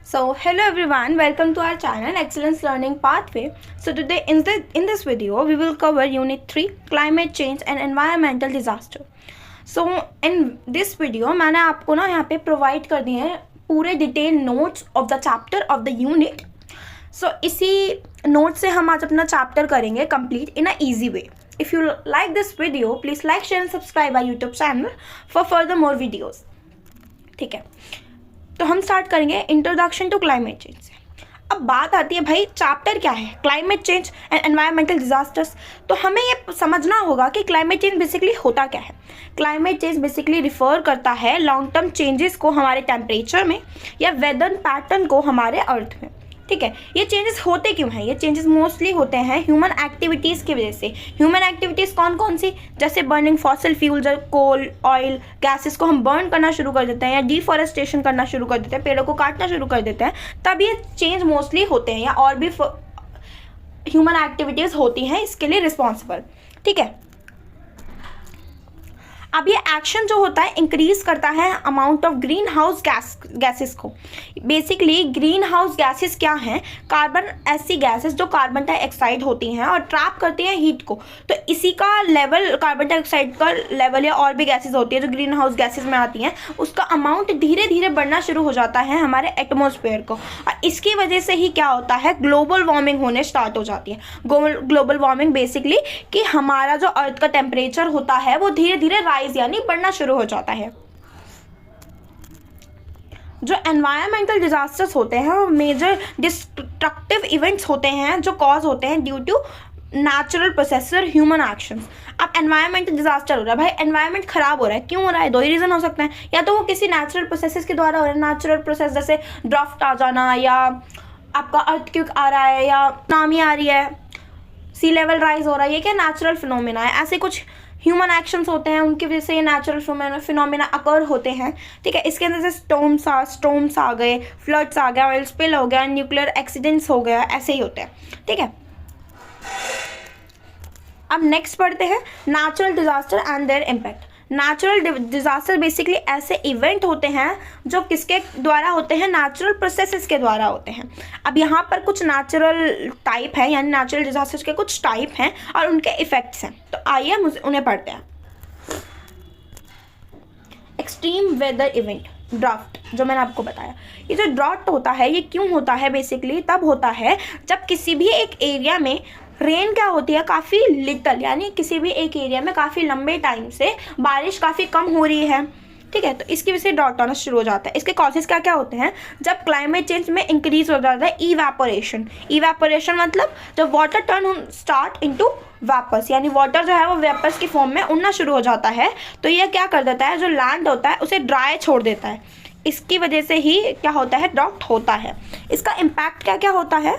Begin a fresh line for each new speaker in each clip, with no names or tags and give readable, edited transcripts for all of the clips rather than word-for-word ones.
So hello everyone, welcome to our channel Excellence Learning Pathway. So today in this video we will cover Unit 3 Climate Change and Environmental Disaster. So in this video मैंने आपको ना यहाँ पे provide कर दिए हैं पूरे detail notes of the chapter of the unit. So इसी नोट से हम आज अपना चैप्टर करेंगे complete in a easy way. If you like this video, please like, share and subscribe our YouTube channel for further more videos. ठीक है, तो हम स्टार्ट करेंगे इंट्रोडक्शन टू क्लाइमेट चेंज से. अब बात आती है भाई चैप्टर क्या है, climate change and environmental disasters. तो हमें ये समझना होगा कि क्लाइमेट चेंज बेसिकली होता क्या है. क्लाइमेट चेंज बेसिकली रिफर करता है लॉन्ग टर्म चेंजेस को हमारे टेम्परेचर में या वेदर पैटर्न को हमारे अर्थ में. ठीक है, ये चेंजेस होते क्यों हैं? ये चेंजेस मोस्टली होते हैं ह्यूमन एक्टिविटीज़ की वजह से. ह्यूमन एक्टिविटीज़ कौन कौन सी? जैसे बर्निंग फॉसिल फ्यूल्स, कोल, ऑयल, गैसेस को हम बर्न करना शुरू कर देते हैं या डिफॉरेस्टेशन करना शुरू कर देते हैं, पेड़ों को काटना शुरू कर देते हैं, तब ये चेंज मोस्टली होते हैं. या और भी ह्यूमन एक्टिविटीज़ होती हैं इसके लिए रिस्पॉन्सिबल. ठीक है, अब ये एक्शन जो होता है इंक्रीज करता है amount of green house gases को. बेसिकली ग्रीन हाउस गैसेस क्या हैं? कार्बन, ऐसी गैसेस जो कार्बन डाइऑक्साइड होती हैं और ट्रैप करती हैं हीट को. तो इसी का लेवल, कार्बन डाइऑक्साइड का लेवल या और भी गैसेस होती है जो ग्रीन हाउस गैसेस में आती हैं, उसका अमाउंट धीरे धीरे बढ़ना शुरू हो जाता है हमारे एटमॉस्फेयर को. और इसकी वजह से ही क्या होता है, ग्लोबल वार्मिंग होने स्टार्ट हो जाती है. ग्लोबल वार्मिंग बेसिकली कि हमारा जो अर्थ का टेम्परेचर होता है वो धीरे धीरे यानी बढ़ना शुरू हो जाता है. जो एनवायरमेंटल डिजास्टर्स होते हैं वो मेजर डिस्ट्रक्टिव इवेंट्स होते हैं जो कॉज होते हैं ड्यू टू नेचुरल प्रोसेस और ह्यूमन एक्शंस. अब एनवायरमेंटल डिजास्टर हो रहा है, भाई एनवायरमेंट खराब हो रहा है, क्यों हो रहा है? दो ही रीज़न हो सकते हैं. या तो वो किसी नेचुरल प्रोसेसेस के द्वारा हो रहा है, नेचुरल प्रोसेस जैसे ड्राफ्ट आ जाना, या आपका अर्थक्वेक आ रहा है, या सुनामी आ रही है, सी लेवल राइज हो रहा है, ये क्या नेचुरल फिनोमेना है. ऐसे कुछ ह्यूमन एक्शंस होते हैं, उनकी वजह से ये नेचुरल फिनोमेना अकर होते हैं. ठीक है, इसके अंदर से स्टॉर्म्स आ गए, फ्लड्स आ गया, ऑयल स्पिल हो गया, न्यूक्लियर एक्सीडेंट्स हो गया, ऐसे ही होते हैं. ठीक है, अब नेक्स्ट पढ़ते हैं natural disaster and there impact. Natural disaster basically ऐसे इवेंट होते हैं जो किसके द्वारा होते हैं, नेचुरल प्रोसेसेस के द्वारा होते हैं. अब यहाँ पर कुछ नेचुरल टाइप है, यानी नेचुरल डिजास्टर्स के कुछ टाइप हैं और उनके इफेक्ट्स हैं. तो आइए उन्हें पढ़ते हैं. एक्सट्रीम वेदर इवेंट, ड्राफ्ट, जो मैंने आपको बताया. ये जो ड्राफ्ट होता है ये क्यों होता है? बेसिकली तब होता है जब किसी भी एक एरिया में रेन क्या होती है, काफ़ी लिटल, यानी किसी भी एक एरिया में काफ़ी लंबे टाइम से बारिश काफ़ी कम हो रही है. ठीक है, तो इसकी वजह से ड्राउट आना शुरू हो जाता है. इसके कॉजेज क्या क्या होते हैं? जब क्लाइमेट चेंज में इंक्रीज हो जाता है इवेपोरेशन मतलब जब water turn start into vapours, यानी वाटर जो है वो वेपर्स की फॉर्म में उड़ना शुरू हो जाता है. तो ये क्या कर देता है, जो लैंड होता है उसे ड्राई छोड़ देता है. इसकी वजह से ही क्या होता है, ड्राउट होता है. इसका इम्पैक्ट क्या क्या होता है?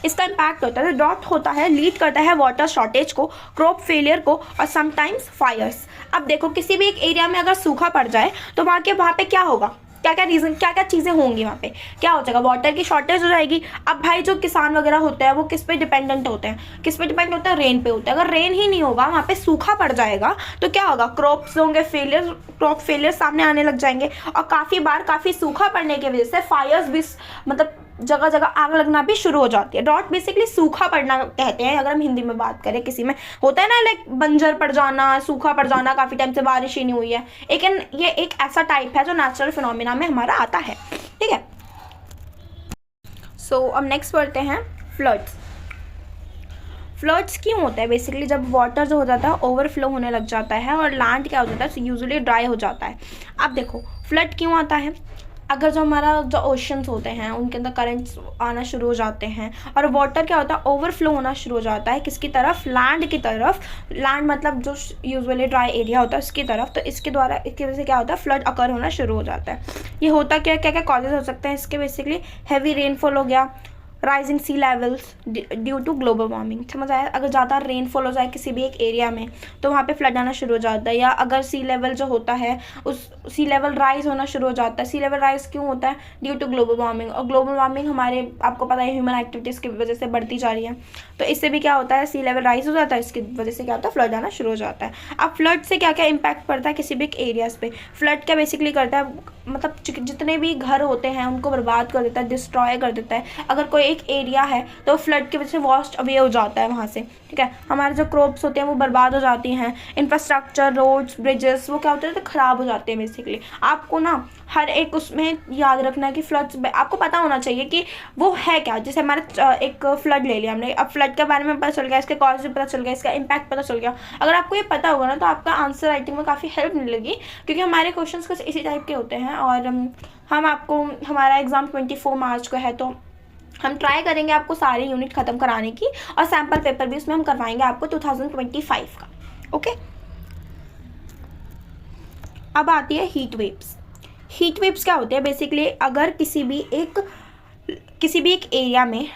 इसका इम्पैक्ट होता है, ड्राउट होता है, लीड करता है वाटर शॉर्टेज को, क्रॉप फेलियर को और समटाइम्स फायर्स. अब देखो किसी भी एक एरिया में अगर सूखा पड़ जाए तो वहाँ पे क्या होगा, क्या क्या रीज़न, क्या क्या चीज़ें होंगी, वहाँ पे क्या हो जाएगा, वाटर की शॉर्टेज हो जाएगी. अब भाई जो किसान वगैरह होते हैं वो किस पे डिपेंडेंट होते हैं, किस पे डिपेंड होता है, रेन पे होता है. अगर रेन ही नहीं होगा, वहाँ पे सूखा पड़ जाएगा तो क्या होगा, क्रॉप्स होंगे क्रॉप फेलियर सामने आने लग जाएंगे. और काफ़ी सूखा पड़ने की वजह से फायर्स भी, मतलब जगह जगह आग लगना भी शुरू हो जाती है. ड्रॉट बेसिकली सूखा पड़ना कहते हैं अगर हम हिंदी में बात करें. किसी में होता है ना, लाइक बंजर पड़ जाना, सूखा पड़ जाना, काफ़ी टाइम से बारिश ही नहीं हुई है. लेकिन ये एक ऐसा टाइप है जो नेचुरल फिनोमेना में हमारा आता है. ठीक है, सो अब नेक्स्ट पढ़ते हैं फ्लड्स क्यों होता है? बेसिकली जब वाटर जो हो जाता है ओवरफ्लो होने लग जाता है और लैंड क्या हो जाता है, यूजुअली ड्राई हो जाता है. अब देखो फ्लड क्यों आता है? अगर जो हमारा जो ओशंस होते हैं उनके अंदर करंट्स आना शुरू हो जाते हैं और वाटर क्या होता है, ओवरफ्लो होना शुरू हो जाता है. किसकी तरफ? लैंड की तरफ. लैंड मतलब जो यूजुअली ड्राई एरिया होता है उसकी तरफ. तो इसकी वजह से क्या होता है, फ्लड अकर होना शुरू हो जाता है. ये होता क्या क्या क्या कॉजेज हो सकते हैं इसके? बेसिकली हैवी रेनफॉल हो गया, rising sea levels due to global warming, समझ आया। अगर ज़्यादा रेनफॉल हो जाए किसी भी एक एरिया में तो वहाँ पे फ्लड आना शुरू हो जाता है, या अगर सी लेवल जो होता है उस सी लेवल राइज होना शुरू हो जाता है। सी लेवल राइज क्यों होता है? ड्यू टू ग्लोबल वार्मिंग, और ग्लोबल वार्मिंग हमारे आपको पता है ह्यूमन एक्टिविटीज़ की वजह से बढ़ती जा रही है, तो इससे भी क्या होता है, सी लेवल राइज हो जाता है, इसकी वजह से क्या होता है, फ्लड आना शुरू हो जाता है। अब फ्लड से क्या क्या इम्पैक्ट पड़ता है किसी भी एक एरियाज़ पे? फ्लड क्या बेसिकली करता है, मतलब जितने भी घर होते हैं उनको बर्बाद कर देता है, डिस्ट्रॉय कर देता है। अगर कोई एक एरिया है तो फ्लड की वजह से वॉश्ड अवे हो जाता है वहाँ से, ठीक है। हमारे जो क्रॉप्स होते हैं वो बर्बाद हो जाती हैं, इंफ्रास्ट्रक्चर, रोड्स, ब्रिजेस, वो क्या होते हैं तो ख़राब हो जाते हैं बेसिकली। आपको ना हर एक उसमें याद रखना है कि फ्लड्स आपको पता होना चाहिए कि वो है क्या। जैसे हमारा एक फ्लड ले लिया हमने, अब फ्लड के बारे में पता चल गया, इसके कॉज भी पता चल गया, इसका इम्पैक्ट पता चल गया। अगर आपको ये पता होगा ना तो आपका आंसर राइटिंग में काफ़ी हेल्प मिलेगी, क्योंकि हमारे क्वेश्चंस कुछ इसी टाइप के होते हैं। और हम आपको, हमारा एग्ज़ाम 24 मार्च को है, तो हम ट्राई करेंगे आपको सारे यूनिट ख़त्म कराने की, और सैम्पल पेपर भी उसमें हम करवाएंगे आपको 2025 का। ओके, अब आती है हीट वेव्स। हीट वेव्स क्या होते हैं बेसिकली, अगर किसी भी एक एरिया में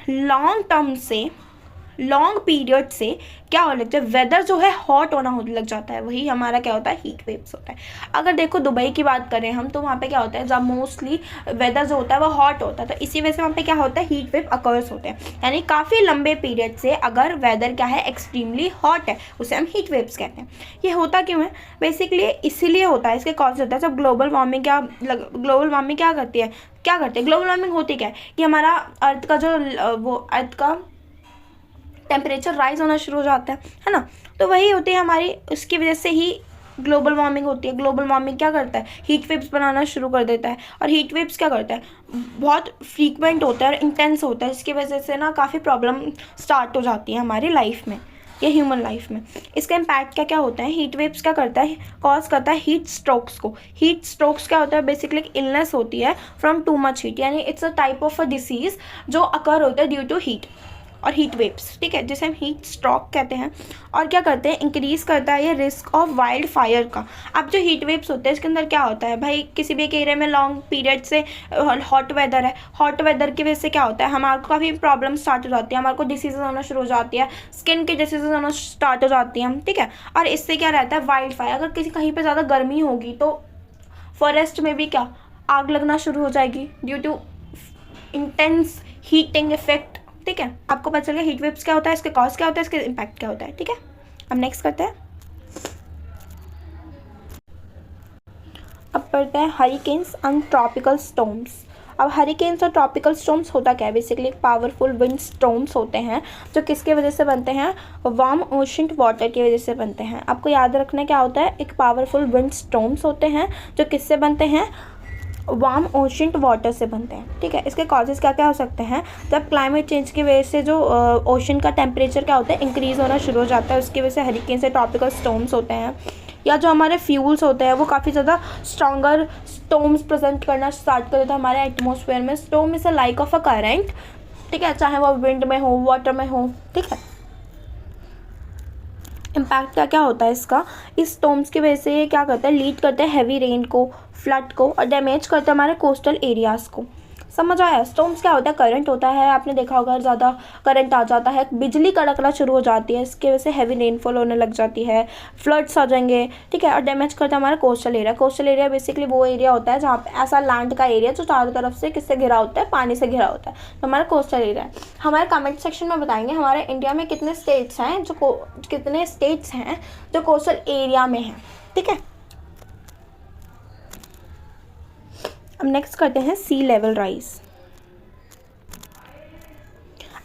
लॉन्ग पीरियड से क्या हो लगता है, वेदर जो है हॉट होना लग जाता है, वही हमारा क्या होता है, हीट वेव्स होता है। अगर देखो दुबई की बात करें हम, तो वहाँ पे क्या होता है, जब मोस्टली वेदर जो होता है वो हॉट होता है, तो इसी वजह से वहाँ पे क्या होता है, हीट वेव अकर्स होते हैं। यानी काफ़ी लंबे पीरियड से अगर वेदर क्या है, एक्सट्रीमली हॉट है, उसे हम हीट वेव्स कहते हैं। ये होता क्यों है बेसिकली, इसीलिए होता है, इसके कॉज होता है जब ग्लोबल वार्मिंग क्या करती है, ग्लोबल वार्मिंग होती क्या है कि हमारा अर्थ का जो अर्थ का टेम्परेचर राइज होना शुरू हो जाता है ना, तो वही होती है हमारी, उसकी वजह से ही ग्लोबल वार्मिंग होती है। ग्लोबल वार्मिंग क्या करता है, हीट वेव्स बनाना शुरू कर देता है, और हीट वेव्स क्या करता है, बहुत फ्रीक्वेंट होता है और इंटेंस होता है, जिसकी वजह से ना काफ़ी प्रॉब्लम स्टार्ट हो जाती है हमारी लाइफ में, या ह्यूमन लाइफ में। इसका इम्पैक्ट क्या क्या होता है, हीट वेव्स क्या करता है, कॉज करता है हीट स्ट्रोक्स को। हीट स्ट्रोक्स क्या होता है बेसिकली, एक इलनेस होती है फ्रॉम टू मच हीट, यानी it's a type of a disease जो अकर होता है ड्यू टू हीट और हीट वेव्स, ठीक है, जिसे हम हीट स्ट्रोक कहते हैं। और क्या करते हैं, इंक्रीज़ करता है ये रिस्क ऑफ वाइल्ड फायर का। अब जो हीट वेव्स होते हैं इसके अंदर क्या होता है भाई, किसी भी एक एरिया में लॉन्ग पीरियड से हॉट वेदर है, हॉट वेदर की वजह से क्या होता है, हमारे को काफ़ी प्रॉब्लम स्टार्ट हो जाती है, हमारे को डिसीज़ होना शुरू हो जाती है, स्किन की डिसीज़ होना स्टार्ट हो जाती हैं, ठीक है। और इससे क्या रहता है, वाइल्ड फायर, अगर कहीं पर ज़्यादा गर्मी होगी तो फॉरेस्ट में भी क्या आग लगना शुरू हो जाएगी due to intense heating effect, ठीक है। आपको पता चल गया हीट वेव्स क्या होता है, इसके कॉज क्या होता है, इसके इम्पैक्ट क्या होता है, ठीक है। अब नेक्स्ट करते हैं, अब पढ़ते हैं हरिकेन्स एंड ट्रॉपिकल स्टॉर्म्स। अब हरिकेन्स और ट्रॉपिकल स्टॉर्म्स होता क्या है बेसिकली, एक पावरफुल विंड स्टॉर्म्स होते हैं जो किसके वजह से बनते हैं, वार्म ओशन वाटर की वजह से बनते हैं। आपको याद रखना क्या होता है, एक पावरफुल विंड स्टॉर्म्स होते हैं जो किससे बनते हैं, वार्म ओशन वाटर से बनते हैं, ठीक है। इसके कॉजेज़ क्या क्या हो सकते हैं, जब क्लाइमेट चेंज की वजह से जो ओशन का टेम्परेचर क्या होता है, इंक्रीज़ होना शुरू हो जाता है, उसकी वजह से हरिकेन से ट्रॉपिकल स्टॉर्म्स होते हैं। या जो हमारे फ्यूल्स होते हैं वो काफ़ी ज़्यादा स्ट्रॉन्गर स्टॉर्म्स प्रेजेंट करना स्टार्ट कर देता है हमारे एटमॉस्फेयर में। Storm is a like of a current, ठीक है, चाहे वो विंड में हो, वाटर में हो, ठीक है। इम्पैक्ट क्या क्या होता है इसका, इस स्टॉर्म्स की वजह से ये क्या करता है, लीड करते हैं हैवी रेन को, फ्लड को, और डैमेज करते हैं हमारे कोस्टल एरियाज़ को। समझ आया, स्टॉर्म्स क्या होता है, करंट होता है, आपने देखा होगा ज़्यादा करंट आ जाता है, बिजली कड़कना शुरू हो जाती है, इसकी वजह से हैवी रेनफॉल होने लग जाती है, फ्लड्स आ जाएंगे, ठीक है। और डैमेज करता है हमारा coastal area. Coastal area basically वो एरिया होता है जहाँ पे ऐसा लैंड का एरिया जो चारों तरफ से किससे घिरा होता है, पानी से घिरा होता है, तो हमारा कोस्टल एरिया है। हमारे कमेंट सेक्शन में बताएंगे हमारे इंडिया में कितने स्टेट्स हैं जो कोस्टल एरिया में हैं, ठीक है। अब नेक्स्ट करते हैं sea level rise.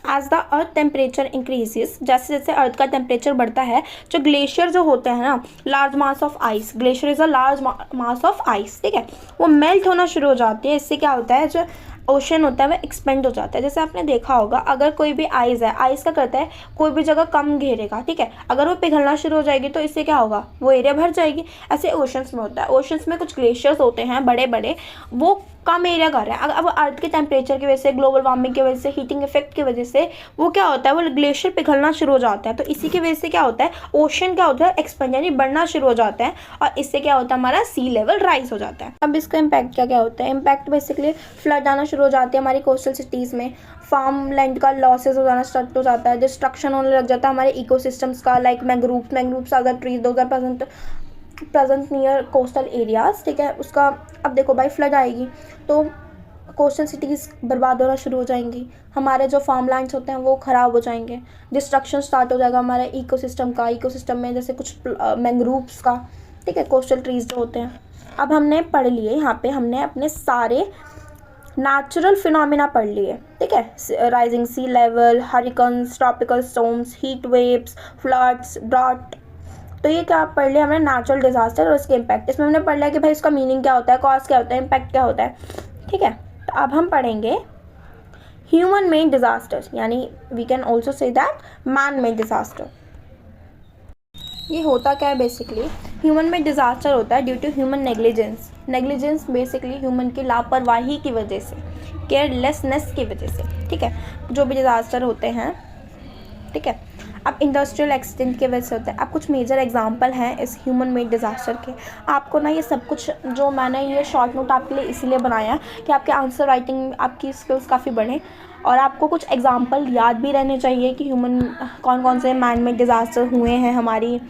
As the earth temperature increases, जैसे जैसे अर्थ का टेम्परेचर बढ़ता है, जो ग्लेशियर जो होते हैं ना, large mass of ice, glacier is a large mass of ice, ठीक है, वो मेल्ट होना शुरू हो जाती है। इससे क्या होता है, जो ओशन होता है वह एक्सपेंड हो जाता है। जैसे आपने देखा होगा अगर कोई भी आइस है, आइस का करता है कोई भी जगह कम घेरेगा, ठीक है, अगर वो पिघलना शुरू हो जाएगी तो इससे क्या होगा, वो एरिया भर जाएगी। ऐसे ओशंस में होता है, ओशंस में कुछ ग्लेशियर्स होते हैं बड़े बड़े, वो कम एरिया कर रहा है। अब अर्थ के टेम्परेचर की वजह से, ग्लोबल वार्मिंग की वजह से, हीटिंग इफेक्ट की वजह से वो क्या होता है, वो ग्लेशियर पिघलना शुरू हो जाता है। तो इसी की वजह से क्या होता है, ओशन क्या होता है, एक्सपेंड यानी बढ़ना शुरू हो जाता है, और इससे क्या होता है, हमारा सी लेवल राइज हो जाता है। अब इसका इम्पैक्ट क्या क्या होता है, इम्पैक्ट बेसिकली फ्लड आना शुरू हो जाती है हमारी कोस्टल सिटीज़ में, फार्म लैंड का लॉसेज हो जाना स्टार्ट हो जाता है, डिस्ट्रक्शन होने लग जाता है हमारे इकोसिस्टम्स का, like mangroves other trees those are present near coastal areas, ठीक है। उसका अब देखो भाई, फ्लड आएगी तो कोस्टल सिटीज़ बर्बाद होना शुरू हो जाएंगी, हमारे जो फार्म लैंड्स होते हैं वो ख़राब हो जाएंगे, डिस्ट्रक्शन स्टार्ट हो जाएगा हमारे इकोसिस्टम में, जैसे कुछ मैंग्रोव्स का, ठीक है, कोस्टल ट्रीज जो होते हैं। अब हमने पढ़ लिए यहाँ पे, हमने अपने सारे नेचुरल फिनोमिना पढ़ लिए, ठीक है, rising sea level, hurricanes, tropical storms, heat waves, floods, drought. तो ये क्या पढ़ लिया हमने, नेचुरल डिजास्टर और इसके इम्पैक्ट। इसमें हमने पढ़ लिया कि भाई इसका मीनिंग क्या होता है, कॉज क्या होता है, इम्पैक्ट क्या होता है, ठीक है। तो अब हम पढ़ेंगे ह्यूमन मेड डिजास्टर्स, यानी we can also say that man made disaster. ये होता क्या है, बेसिकली ह्यूमन मेड डिजास्टर होता है due to human negligence basically human की लापरवाही की वजह से, केयरलेसनेस की वजह से, ठीक है, जो भी डिजास्टर होते हैं, ठीक है। अब इंडस्ट्रियल एक्सीडेंट की वजह से होता है। अब कुछ मेजर एग्जांपल हैं इस ह्यूमन मेड डिज़ास्टर के। आपको ना ये सब कुछ जो मैंने ये शॉर्ट नोट आपके लिए इसीलिए बनाया कि आपके आंसर राइटिंग आपकी स्किल्स काफ़ी बढ़ें, और आपको कुछ एग्जांपल याद भी रहने चाहिए कि कौन कौन से मैन मेड डिज़ास्टर हुए हैं हमारी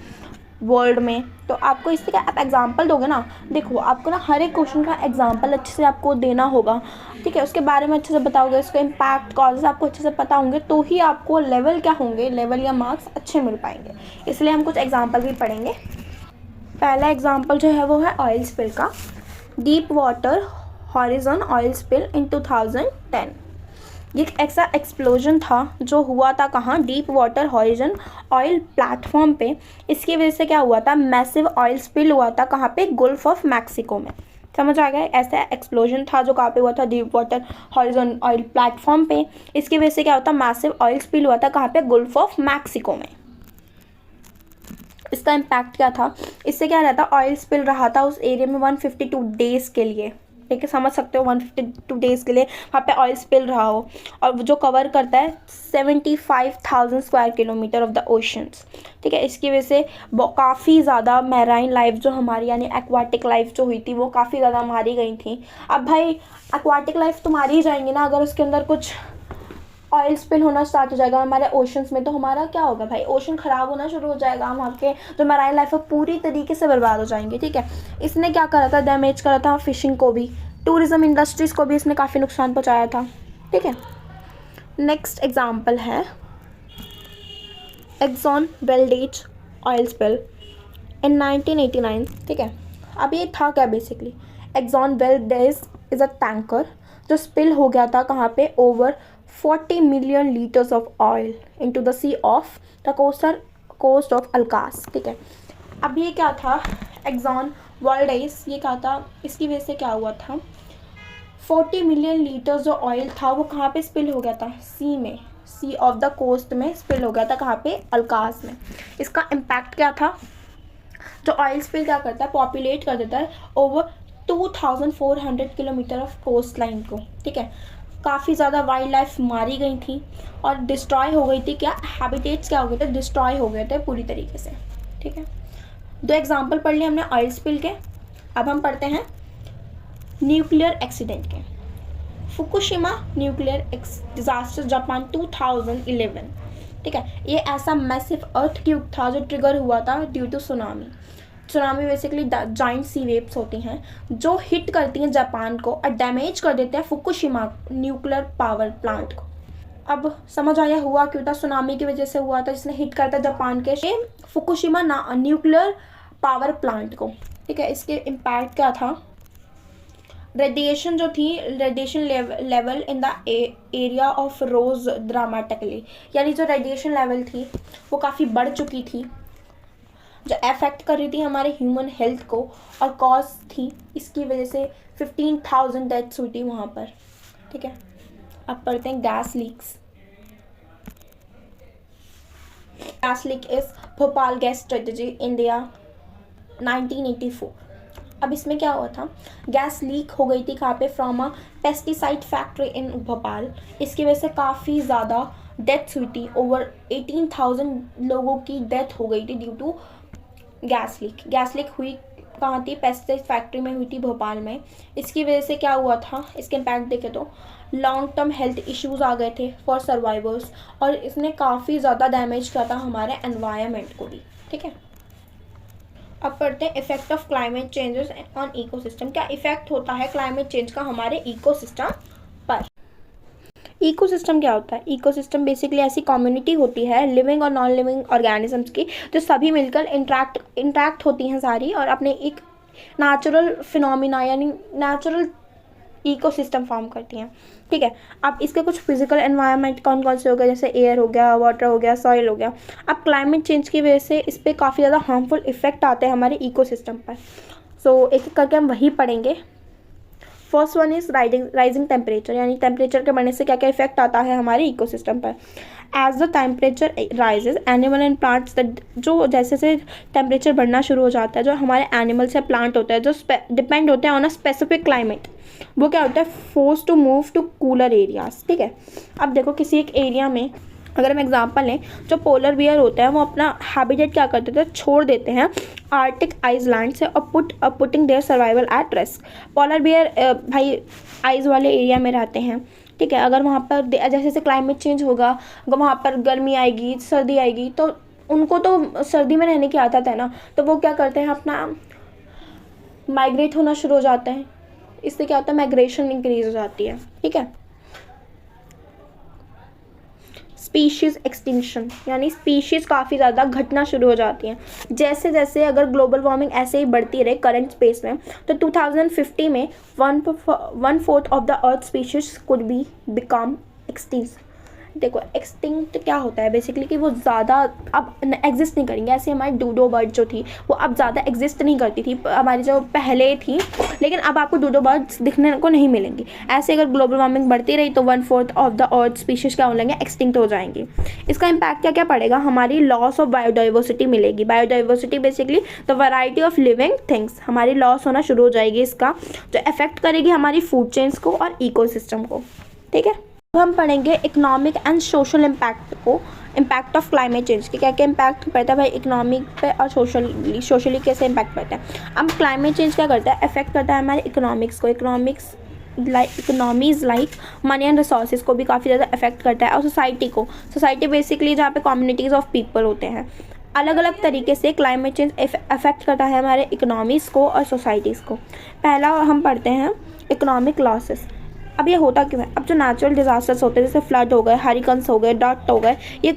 वर्ल्ड में। तो आपको इससे क्या, आप एग्जांपल दोगे ना, देखो आपको ना हर एक क्वेश्चन का एग्जांपल अच्छे से आपको देना होगा, ठीक है, उसके बारे में अच्छे से बताओगे, उसके इम्पैक्ट कॉजेज आपको अच्छे से पता होंगे, तो ही आपको लेवल क्या होंगे, लेवल या मार्क्स अच्छे मिल पाएंगे। इसलिए हम कुछ एग्जांपल भी पढ़ेंगे। पहला एग्जांपल जो है वो है ऑयल स्पिल का। Deepwater Horizon oil spill in 2010। ये एक ऐसा एक्सप्लोजन था जो हुआ था कहाँ, deep water Horizon oil platform पे। इसकी वजह से क्या हुआ था, मैसिव ऑयल स्पिल हुआ था कहाँ पे, गल्फ ऑफ मैक्सिको में। समझ आ गया, ऐसा एक्सप्लोजन था जो कहाँ पे हुआ था, deep water Horizon oil platform पे। इसकी वजह से क्या होता, मैसिव ऑयल स्पिल हुआ था कहाँ पे, गल्फ ऑफ मैक्सिको में। इसका इम्पैक्ट क्या था, इससे क्या रहता, ऑयल स्पिल रहा था उस एरिया में 152 डेज़ के लिए, ठीक है, समझ सकते हो 152 डेज़ के लिए वहाँ पे ऑयल स्पिल रहा हो, और जो कवर करता है 75,000 square kilometre of the oceans, ठीक है। इसकी वजह से काफ़ी ज़्यादा मैराइन लाइफ जो हमारी, यानी एक्वाटिक लाइफ जो हुई थी वो काफ़ी ज़्यादा मारी गई थी। अब भाई एक्वाटिक लाइफ तो मारी ही जाएंगी ना, अगर उसके अंदर कुछ ऑयल स्पिल होना स्टार्ट हो जाएगा हमारे ओशंस में, तो हमारा क्या होगा भाई, ओशन ख़राब होना शुरू हो जाएगा, वहाँ के जो मैराइन लाइफ है पूरी तरीके से बर्बाद हो जाएंगे, ठीक है। इसने क्या करा था, डैमेज करा था फिशिंग को भी, टूरिज़्म इंडस्ट्रीज़ को भी इसने काफ़ी नुकसान पहुँचाया था, ठीक है। नेक्स्ट एग्जाम्पल है Exxon Valdez oil spill in 1989, ठीक है। अब ये था क्या, basically Exxon Valdez is a tanker जो स्पिल हो गया था कहाँ पे, over 40 million litres of oil into the sea off the coast of अल्कास, ठीक है। अब ये क्या था, एक्सॉन वेल्डेज, ये क्या था, इसकी वजह से क्या हुआ था, 40 मिलियन लीटर्स जो ऑयल था वो कहाँ पे स्पिल हो गया था, सी में, सी ऑफ द कोस्ट में स्पिल हो गया था कहाँ पे, अल्कास में। इसका इम्पैक्ट क्या था, जो ऑयल स्पिल क्या करता है, पॉपुलेट कर देता है over 2400 kilometre of coast line को, ठीक है। काफ़ी ज़्यादा वाइल्ड लाइफ मारी गई थी और डिस्ट्रॉय हो गई थी, क्या हैबिटेट्स क्या हो गए थे, डिस्ट्रॉय हो गए थे पूरी तरीके से, ठीक है। दो एग्जाम्पल पढ़ लिए हमने ऑयल स्पिल के। अब हम पढ़ते हैं न्यूक्लियर एक्सीडेंट के। फुकुशिमा न्यूक्लियर डिजास्टर जापान 2011, ठीक है। ये ऐसा मैसिव अर्थक्वेक था जो ट्रिगर हुआ था due to tsunami. Tsunami basically giant sea waves होती हैं जो हिट करती हैं जापान को और डैमेज कर देते हैं फुकुशिमा न्यूक्लियर पावर प्लांट को। अब समझ आया हुआ क्यों था, सुनामी की वजह से हुआ था जिसने हिट करता जापान के फुकुशिमा न्यूक्लियर पावर प्लांट को, ठीक है। इसके इम्पैक्ट क्या था, रेडिएशन जो थी, radiation level in the area of rose dramatically, यानी जो रेडिएशन लेवल थी वो काफ़ी बढ़ चुकी थी जो अफेक्ट कर रही थी हमारे ह्यूमन हेल्थ को और कॉज थी। इसकी वजह से 15,000 डेथ्स हुई थी वहाँ पर, ठीक है। अब पढ़ते हैं gas leaks. Gas leak is Bhopal gas strategy India 1984। अब इसमें क्या हुआ था, गैस लीक हो गई थी कहाँ पे, from a pesticide factory in Bhopal. इसकी वजह से काफ़ी ज़्यादा डेथ्स हुई थी, ओवर 18,000 लोगों की डेथ हो गई थी due to gas leak. Gas leak हुई कहाँ थी, पेस्टिसाइड फैक्ट्री में हुई थी भोपाल में। इसकी वजह से क्या हुआ था, इसके इम्पैक्ट देखे तो लॉन्ग टर्म हेल्थ इश्यूज आ गए थे फॉर सर्वाइवर्स, और इसने काफ़ी ज़्यादा डैमेज किया था हमारे एनवायरनमेंट को भी। ठीक है, अब पढ़ते हैं effect of climate changes on ecosystem. क्या इफेक्ट होता है क्लाइमेट चेंज का हमारे इकोसिस्टम पर। इकोसिस्टम क्या होता है, इकोसिस्टम बेसिकली ऐसी कम्युनिटी होती है लिविंग और नॉन लिविंग ऑर्गेनिजम्स की, जो सभी मिलकर इंट्रैक्ट होती हैं सारी, और अपने एक नेचुरल फिनोमिना यानी नेचुरल इकोसिस्टम फॉर्म करती हैं। ठीक है, अब इसके कुछ फिजिकल एनवायरनमेंट कौन कौन से हो गए, जैसे एयर हो गया, वाटर हो गया, सॉइल हो गया। अब क्लाइमेट चेंज की वजह से इस पर काफ़ी ज़्यादा हार्मफुल इफेक्ट आते हैं हमारे इकोसिस्टम पर। सो एक एक करके हम वही पढ़ेंगे। First one is rising temperature, यानी टेम्परेचर के बढ़ने से क्या क्या इफेक्ट आता है हमारे इकोसिस्टम पर। As the temperature rises animal and plants, जो जैसे जैसे टेम्परेचर बढ़ना शुरू हो जाता है, जो हमारे एनिमल्स या प्लांट होते हैं जो डिपेंड होते हैं ऑन अ स्पेसिफिक क्लाइमेट, वो क्या होता है, force to move to cooler areas. ठीक है, अब देखो किसी एक एरिया में अगर हम एग्जांपल लें, जो पोलर बियर होते हैं वो अपना हैबिटेट क्या करते थे, छोड़ देते हैं आर्टिक आइसलैंड से, और putting their survival at risk. Polar bear भाई आइस वाले एरिया में रहते हैं। ठीक है, अगर वहाँ पर जैसे जैसे क्लाइमेट चेंज होगा, अगर वहाँ पर गर्मी आएगी, सर्दी आएगी, तो उनको तो सर्दी में रहने की आदत है ना, तो वो क्या करते हैं, अपना माइग्रेट होना शुरू हो जाते हैं। इससे क्या होता है, माइग्रेशन इंक्रीज हो जाती है। ठीक है, स्पीशीज़ एक्सटिंक्शन, यानी स्पीशीज़ काफ़ी ज़्यादा घटना शुरू हो जाती हैं। जैसे जैसे अगर ग्लोबल वार्मिंग ऐसे ही बढ़ती रहे करंट स्पेस में, तो 2050 में 1/4 of the earth species could be become extinct. देखो एक्सटिंक्ट क्या होता है बेसिकली, कि वो ज़्यादा अब एग्जिस्ट नहीं करेंगे। ऐसे हमारी डूडो बर्ड जो थी वो अब ज़्यादा एग्जिस्ट नहीं करती थी, हमारी जो पहले थी, लेकिन अब आपको डूडो बर्ड्स दिखने को नहीं मिलेंगी। ऐसे अगर ग्लोबल वार्मिंग बढ़ती रही तो 1/4 ऑफ द अर्थ स्पीशीज़ क्या हो जाएंगे, एक्सटिंक्ट हो जाएंगी। इसका इम्पैक्ट क्या क्या पड़ेगा, हमारी लॉस ऑफ बायोडाइवर्सिटी मिलेगी। Biodiversity basically the variety of living things, हमारी लॉस होना शुरू हो जाएगी, इसका जो इफेक्ट करेगी हमारी फूड चेन्स को और इकोसिस्टम को। ठीक है, हम पढ़ेंगे इकोनॉमिक एंड सोशल इम्पैक्ट को, इम्पैक्ट ऑफ क्लाइमेट चेंज के क्या क्या इम्पैक्ट पड़ता है भाई इकोनॉमिक पे और सोशली कैसे इम्पैक्ट पड़ता है। अब क्लाइमेट चेंज क्या करता है, इफेक्ट करता है हमारे इकोनॉमिक्स को। Economies like money and resources को भी काफ़ी ज़्यादा इफेक्ट करता है, और सोसाइटी को। सोसाइटी बेसिकली जहाँ पे कम्युनिटीज़ ऑफ पीपल होते हैं। अलग अलग तरीके से क्लाइमेट चेंज इफेक्ट करता है हमारे इकोनॉमीज़ को और सोसाइटीज़ को। पहला हम पढ़ते हैं इकोनॉमिक लॉसेस। अब ये होता क्यों है, अब जो नेचुरल डिजास्टर्स होते हैं, जैसे फ्लड हो गए, हरिकन्स हो गए, ड्राउट हो गए, ये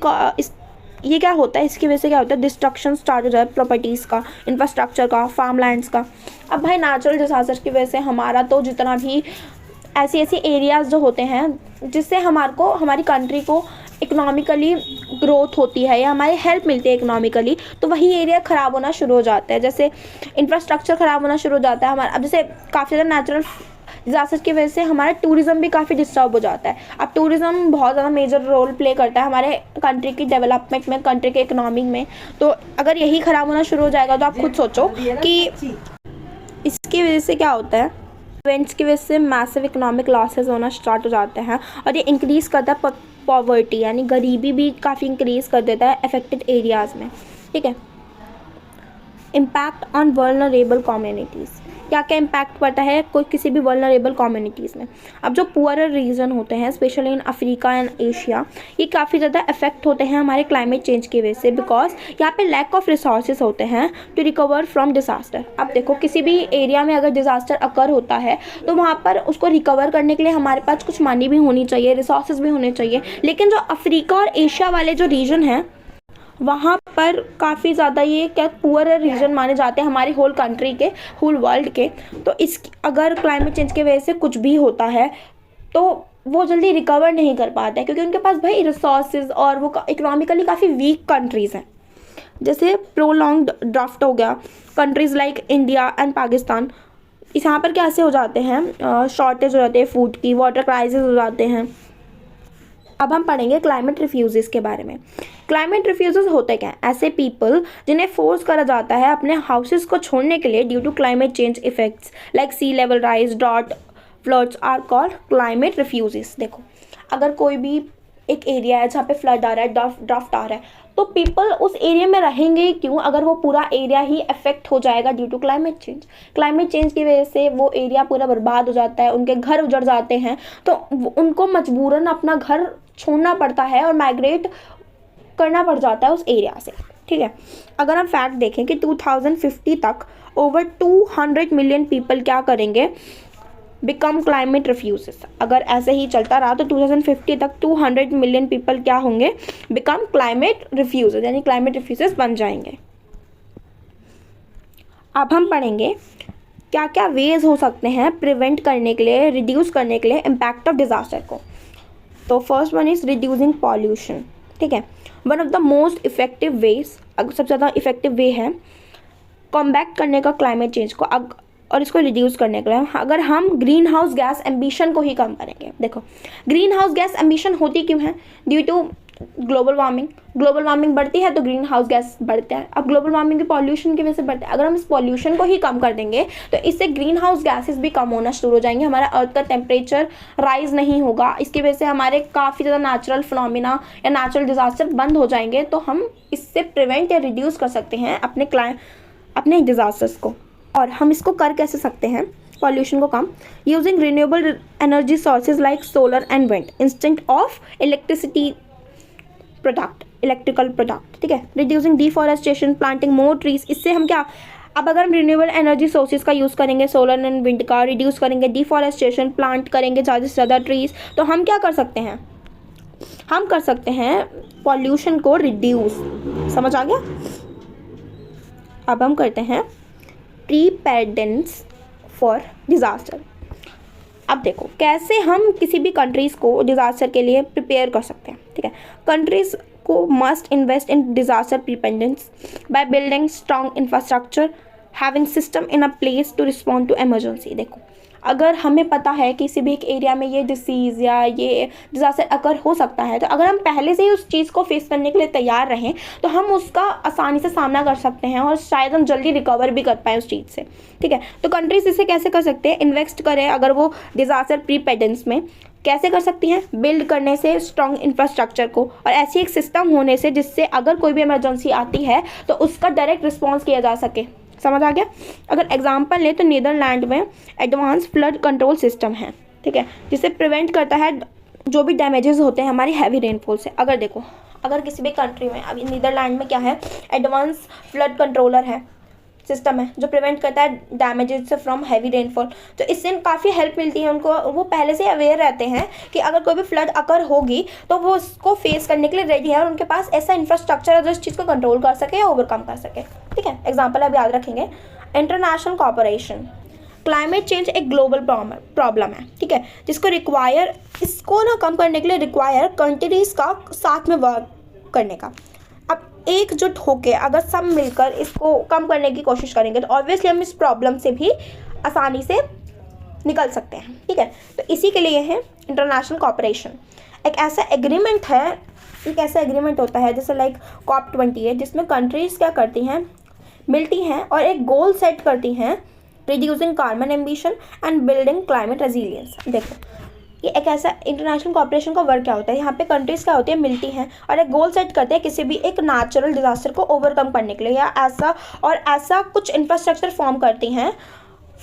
क्या होता है, इसकी वजह से क्या होता है, डिस्ट्रक्शन स्टार्ट हो जाए प्रॉपर्टीज़ का, इंफ्रास्ट्रक्चर का, फार्मलैंड्स का। अब भाई नेचुरल डिजास्टर की वजह से हमारा तो जितना भी ऐसी एरियाज़ जो होते हैं जिससे हमारी कंट्री को इकोनॉमिकली ग्रोथ होती है या हमारी हेल्प मिलती है इकोनॉमिकली, तो वही एरिया ख़राब होना शुरू हो जाता है। जैसे इंफ्रास्ट्रक्चर ख़राब होना शुरू हो जाता है हमारा। अब जैसे काफ़ी ज़्यादा नेचुरल डिजास्टर की वजह से हमारा टूरिज़्म भी काफ़ी डिस्टर्ब हो जाता है। अब टूरिज़्म बहुत ज़्यादा मेजर रोल प्ले करता है हमारे कंट्री की डेवलपमेंट में, कंट्री के इकोनॉमी में। तो अगर यही ख़राब होना शुरू हो जाएगा तो आप खुद सोचो कि इसकी वजह से क्या होता है। इवेंट्स की वजह से मैसिव इकोनॉमिक लॉसेस होना स्टार्ट हो जाते हैं, और ये इंक्रीज़ करता है पॉवर्टी, यानी गरीबी भी काफ़ी इंक्रीज़ कर देता है अफेक्टेड एरियाज़ में। ठीक है, इम्पैक्ट ऑन वल्नरेबल कम्युनिटीज़, क्या क्या इम्पैक्ट पड़ता है कोई किसी भी वल्नरेबल कम्युनिटीज़ में। अब जो पुअरर रीजन होते हैं specially in Africa and Asia, ये काफ़ी ज़्यादा इफेक्ट होते हैं हमारे क्लाइमेट चेंज की वजह से, बिकॉज यहाँ पे लैक ऑफ रिसोर्सेज होते हैं टू रिकवर फ्रॉम डिज़ास्टर। अब देखो किसी भी एरिया में अगर डिज़ास्टर अकर होता है तो वहाँ पर उसको रिकवर करने के लिए हमारे पास कुछ मनी भी होनी चाहिए, रिसोर्सेज भी होने चाहिए। लेकिन जो अफ्रीका और एशिया वाले जो रीजन हैं वहाँ पर काफ़ी ज़्यादा ये क्या पुअर रीजन माने जाते हैं हमारी होल कंट्री के, होल वर्ल्ड के। तो अगर क्लाइमेट चेंज की वजह से कुछ भी होता है तो वो जल्दी रिकवर नहीं कर पाते हैं, क्योंकि उनके पास भाई रिसोर्सेज और वो इकोनॉमिकली काफ़ी वीक कंट्रीज़ हैं। जैसे प्रोलॉन्ग्ड ड्राफ्ट हो गया, countries like India and Pakistan, इस यहाँ पर कैसे हो जाते हैं, शॉर्टेज हो जाते हैं फूड की, वाटर क्राइसिस हो जाते हैं। अब हम पढ़ेंगे क्लाइमेट रिफ्यूज़ के बारे में। क्लाइमेट रिफ्यूजर्स होते क्या हैं? ऐसे पीपल जिन्हें फोर्स करा जाता है अपने हाउसेस को छोड़ने के लिए due to climate change effects like sea level rise, drought, floods are called climate refugees. देखो, अगर कोई भी एक एरिया है जहाँ पे फ्लड आ रहा है, ड्राफ्ट आ रहा है, तो पीपल उस एरिया में रहेंगे ही क्यों अगर वो पूरा एरिया ही अफेक्ट हो जाएगा due to climate change. Climate change की वजह से वो एरिया पूरा बर्बाद हो जाता है, उनके घर उजड़ जाते हैं, तो उनको मजबूरन अपना घर छोड़ना पड़ता है और माइग्रेट करना पड़ जाता है उस एरिया से। ठीक है, अगर हम फैक्ट देखें कि 2050 तक ओवर 200 मिलियन पीपल क्या करेंगे, बिकम क्लाइमेट रिफ्यूजेस। अगर ऐसे ही चलता रहा तो 2050 तक 200 मिलियन पीपल क्या होंगे, बिकम क्लाइमेट रिफ्यूजेस, यानी क्लाइमेट रिफ्यूजेस बन जाएंगे। अब हम पढ़ेंगे क्या क्या वेज हो सकते हैं प्रिवेंट करने के लिए, रिड्यूस करने के लिए इम्पैक्ट ऑफ डिजास्टर को। तो first one is reducing pollution. ठीक है, one of the most effective ways, सबसे ज़्यादा इफेक्टिव वे है कॉम्बैक्ट करने का क्लाइमेट चेंज को और इसको रिड्यूस करने के लिए अगर हम ग्रीन हाउस गैस एम्बिशन को ही कम करेंगे। देखो, ग्रीन हाउस गैस एम्बिशन होती क्यों है? ड्यू टू ग्लोबल वार्मिंग बढ़ती है तो ग्रीन हाउस गैस बढ़ता है। अब ग्लोबल वार्मिंग की पॉल्यूशन की वजह से बढ़ता है। अगर हम इस पॉल्यूशन को ही कम कर देंगे तो इससे ग्रीन हाउस गैसेस भी कम होना शुरू हो जाएंगे, हमारा अर्थ का टेम्परेचर राइज नहीं होगा, इसकी वजह से हमारे काफ़ी ज़्यादा नेचुरल फिनोमिना या नेचुरल डिजास्टर बंद हो जाएंगे। तो हम इससे प्रिवेंट या रिड्यूस कर सकते हैं अपने डिजास्टर्स को। और हम इसको कर कैसे सकते हैं पॉल्यूशन को कम? Using renewable energy sources like solar and wind instead of electrical product. ठीक है, reducing deforestation, planting more trees. इससे हम क्या, अब अगर हम रिन्यूएबल एनर्जी सोर्सेज का यूज़ करेंगे, सोलर एंड विंड का, रिड्यूस करेंगे डिफॉरेस्टेशन, प्लांट करेंगे ज़्यादा से ज़्यादा ट्रीज, तो हम क्या कर सकते हैं? हम कर सकते हैं पॉल्यूशन को रिड्यूस। समझ आ गया? अब हम करते हैं प्रीपेयर्डनेस फॉर डिज़ास्टर। अब देखो कैसे हम किसी भी कंट्रीज़ को डिज़ास्टर के लिए प्रिपेयर कर सकते हैं। ठीक है, कंट्रीज़ को must invest in disaster preparedness by building strong infrastructure, having system in a place to respond to emergency. देखो, अगर हमें पता है कि किसी भी एक एरिया में ये डिसीज़ या ये डिज़ास्टर अगर हो सकता है, तो अगर हम पहले से ही उस चीज़ को फेस करने के लिए तैयार रहें तो हम उसका आसानी से सामना कर सकते हैं और शायद हम जल्दी रिकवर भी कर पाएँ उस चीज़ से। ठीक है, तो कंट्रीज इसे कैसे कर सकते हैं? इन्वेस्ट करें अगर वो डिज़ास्टर प्रीपेयर्डनेस में। कैसे कर सकती हैं? बिल्ड करने से स्ट्रॉन्ग इंफ्रास्ट्रक्चर को और ऐसी एक सिस्टम होने से जिससे अगर कोई भी इमरजेंसी आती है तो उसका डायरेक्ट रिस्पॉन्स किया जा सके। समझ आ गया? अगर एग्जांपल ले तो नीदरलैंड में एडवांस फ्लड कंट्रोल सिस्टम है। ठीक है, जिसे प्रिवेंट करता है जो भी डैमेजेस होते हैं हमारी हैवी रेनफॉल से। अगर देखो, अगर किसी भी कंट्री में, अभी नीदरलैंड में क्या है, एडवांस फ्लड कंट्रोलर है, सिस्टम है जो प्रिवेंट करता है डैमेजेस फ्रॉम हैवी रेनफॉल। तो इससे काफ़ी हेल्प मिलती है उनको, वो पहले से अवेयर रहते हैं कि अगर कोई भी फ्लड अकर होगी तो वो उसको फेस करने के लिए रेडी है और उनके पास ऐसा इंफ्रास्ट्रक्चर है जो इस चीज़ को कंट्रोल कर सके या ओवरकम कर सके। ठीक है, एग्जाम्पल अब याद रखेंगे, इंटरनेशनल कॉपरेशन। क्लाइमेट चेंज एक ग्लोबल प्रॉब्लम है। ठीक है, जिसको रिक्वायर, इसको ना कम करने के लिए रिक्वायर कंट्रीज का साथ में वर्क करने का। अब एकजुट होके अगर सब मिलकर इसको कम करने की कोशिश करेंगे तो ऑब्वियसली हम इस प्रॉब्लम से भी आसानी से निकल सकते हैं। ठीक है, तो इसी के लिए है इंटरनेशनल कॉपरेशन। एक ऐसा एग्रीमेंट होता है जैसे लाइक COP28, जिसमें कंट्रीज क्या करती हैं, मिलती हैं और एक गोल सेट करती हैं, reducing carbon ambition and building climate resilience. देखो, ये एक ऐसा इंटरनेशनल कॉपरेशन का वर्क क्या होता है, यहाँ पे कंट्रीज क्या होती है, मिलती हैं और एक गोल सेट करते हैं किसी भी एक नेचुरल डिजास्टर को ओवरकम करने के लिए, या ऐसा कुछ इंफ्रास्ट्रक्चर फॉर्म करती हैं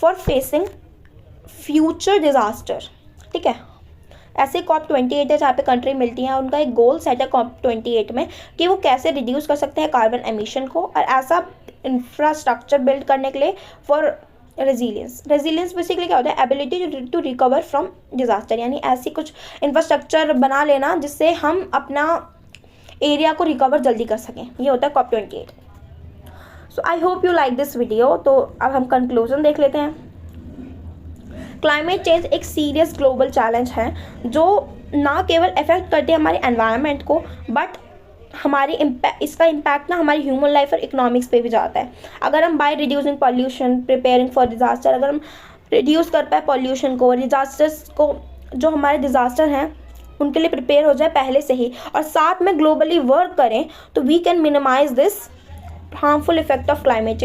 फॉर फेसिंग फ्यूचर डिजास्टर। ठीक है, ऐसे COP28 है जहाँ पे कंट्री मिलती हैं, उनका एक गोल सेट है COP28 में कि वो कैसे रिड्यूस कर सकते हैं कार्बन एमिशन को और ऐसा इंफ्रास्ट्रक्चर बिल्ड करने के लिए फॉर रेजिलियंस बेसिकली क्या होता है, ability to recover from disaster, यानी ऐसी कुछ इंफ्रास्ट्रक्चर बना लेना जिससे हम अपना एरिया को रिकवर जल्दी कर सकें। ये होता है COP28। So I hope you like this video. तो अब हम कंक्लूजन देख लेते हैं। क्लाइमेट चेंज एक सीरियस ग्लोबल चैलेंज है जो ना केवल अफेक्ट करती है हमारी एनवायरनमेंट को, बट इसका इम्पैक्ट ना हमारी ह्यूमन लाइफ और इकोनॉमिक्स पे भी जाता है। अगर हम by reducing pollution, preparing for disaster, अगर हम रिड्यूस कर पाए पॉल्यूशन को, डिजास्टर्स को, जो हमारे डिजास्टर हैं उनके लिए प्रिपेयर हो जाए पहले से ही, और साथ में ग्लोबली वर्क करें, तो we can minimise this harmful effect of climate change.